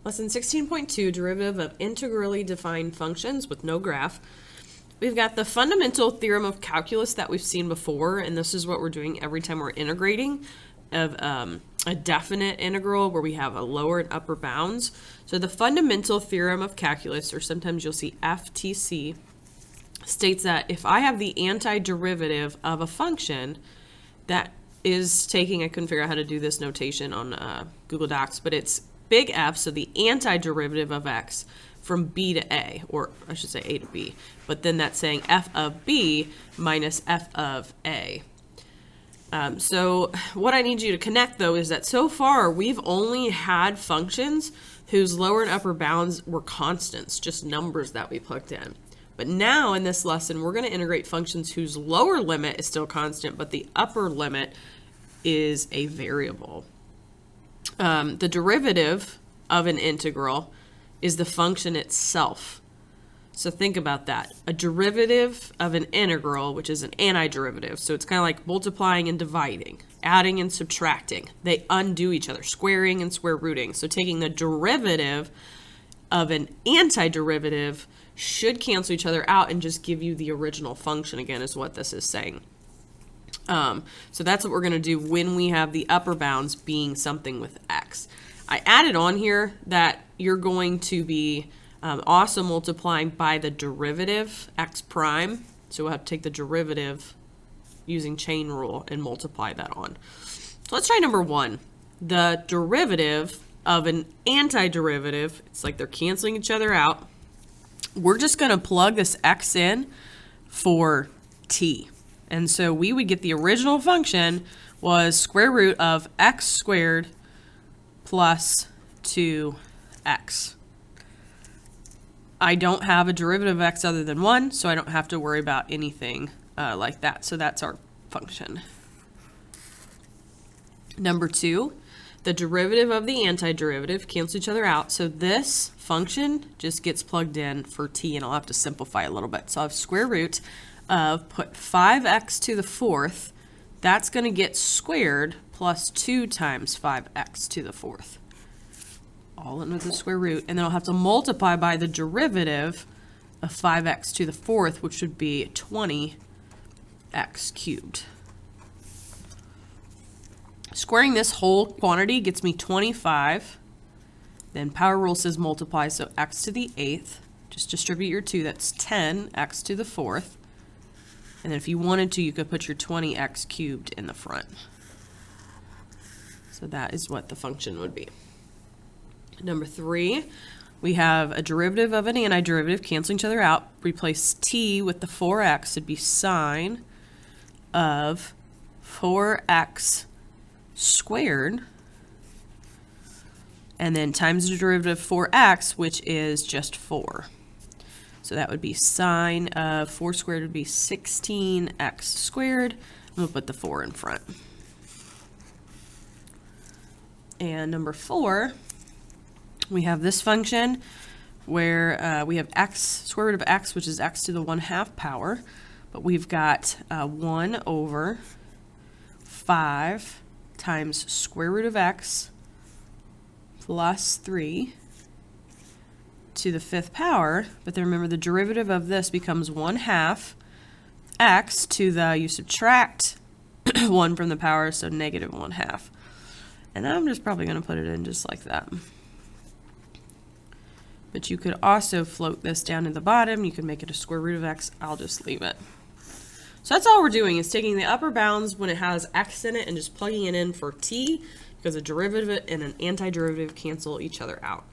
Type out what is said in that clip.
Lesson 16.2, derivative of integrally defined functions with no graph. We've got the fundamental theorem of calculus that we've seen before, and this is what we're doing every time we're integrating of a definite integral where we have a lower and upper bounds. So the fundamental theorem of calculus, or sometimes you'll see FTC, states that if I have the antiderivative of a function that is taking, I couldn't figure out how to do this notation on Google Docs, but it's big F, so the antiderivative of x from b to a, or I should say a to b, but then that's saying f of b minus f of a. So what I need you to connect, though, is that so far we've only had functions whose lower and upper bounds were constants, just numbers that we plugged in. But now in this lesson, we're going to integrate functions whose lower limit is still constant, but the upper limit is a variable. The derivative of an integral is the function itself. So think about that. A derivative of an integral, which is an antiderivative, so it's kind of like multiplying and dividing, adding and subtracting. They undo each other, squaring and square rooting. So taking the derivative of an antiderivative should cancel each other out and just give you the original function again, is what this is saying. So that's what we're going to do when we have the upper bounds being something with x. I added on here that you're going to be also multiplying by the derivative, x prime. So we'll have to take the derivative using chain rule and multiply that on. So let's try number one. The derivative of an antiderivative, it's like they're canceling each other out. We're just going to plug this x in for t. And so we would get the original function was square root of x squared plus 2x. I don't have a derivative of x other than 1, so I don't have to worry about anything like that. So that's our function. Number 2, the derivative of the antiderivative cancel each other out. So this function just gets plugged in for t, and I'll have to simplify a little bit. So I have square root of, put 5x to the 4th, that's going to get squared plus 2 times 5x to the 4th. All under the square root. And then I'll have to multiply by the derivative of 5x to the 4th, which would be 20x cubed. Squaring this whole quantity gets me 25. Then power rule says multiply, so x to the 8th. Just distribute your 2, that's 10x to the 4th. And then if you wanted to, you could put your 20x cubed in the front. So that is what the function would be. Number 3, we have a derivative of an antiderivative canceling each other out. Replace t with the 4x. It'd be sine of 4x squared. And then times the derivative of 4x, which is just 4. So that would be sine of 4 squared would be 16x squared. I'm going to put the 4 in front. And number 4, we have this function where we have x, square root of x, which is x to the 1/2 power. But we've got 1 over 5 times square root of x plus 3 to the 5th power, but then remember the derivative of this becomes 1/2 x to the, you subtract 1 from the power, so negative 1/2. And I'm just probably going to put it in just like that. But you could also float this down to the bottom. You could make it a square root of x. I'll just leave it. So that's all we're doing, is taking the upper bounds when it has x in it and just plugging it in for t, because a derivative and an antiderivative cancel each other out.